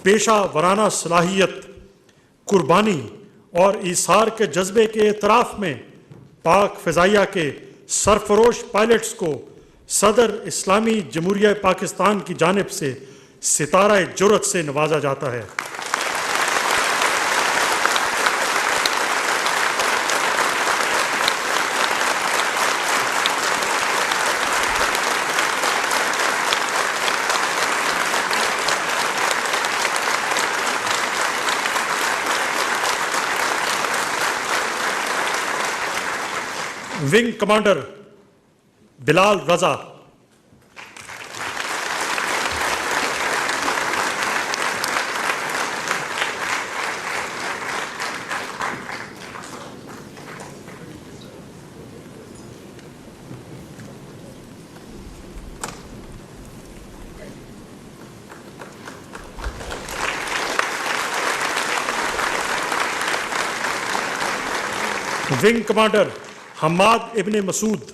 पेशा वराना सलाहियत, कुर्बानी और ईसार के जज्बे के एतराफ़ में पाक फ़िज़ाइया के सरफरोश पायलट्स को सदर इस्लामी जमहूरिया पाकिस्तान की जानिब से सितारा जुर्रत से नवाजा जाता है। Wing commander Bilal Raza, wing commander Hammad Ibne Masood,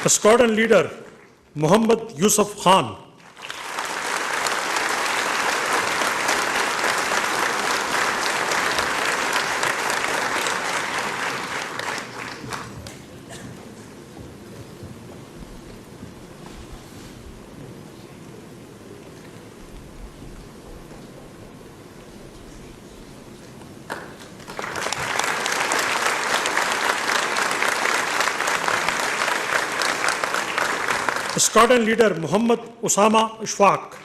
squadron leader Mohammad Yusuf Khan, squadron leader Mohammad Usama Ishfaq,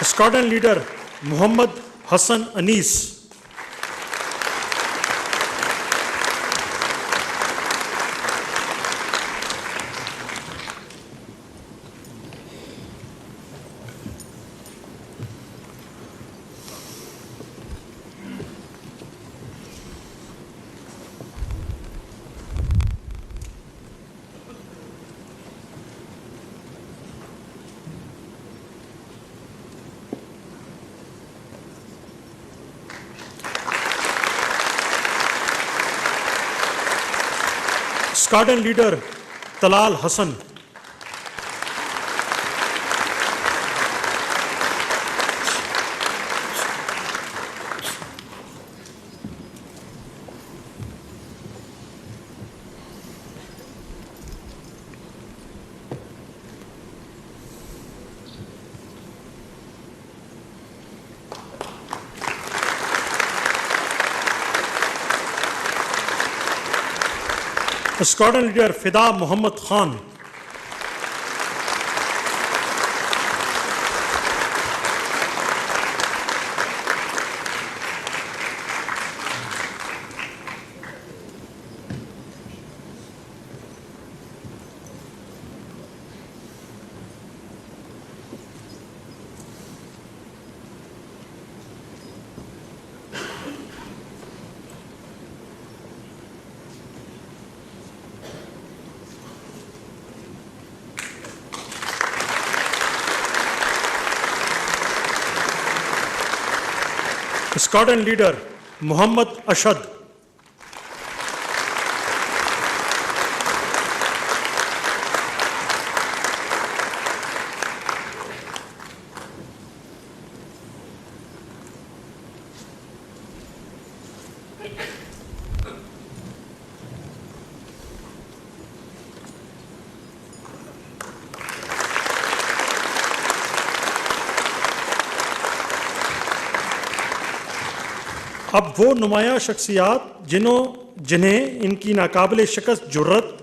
squadron leader Mohammad Hasan Anees, squadron leader Talal Hasan, squadron leader Fida Mohammad Khan, squadron leader Mohammad Ashad, अब वो नुमाया शख्सियात जिन्हें इनकी नाकाबिले शिकस्त जुर्रत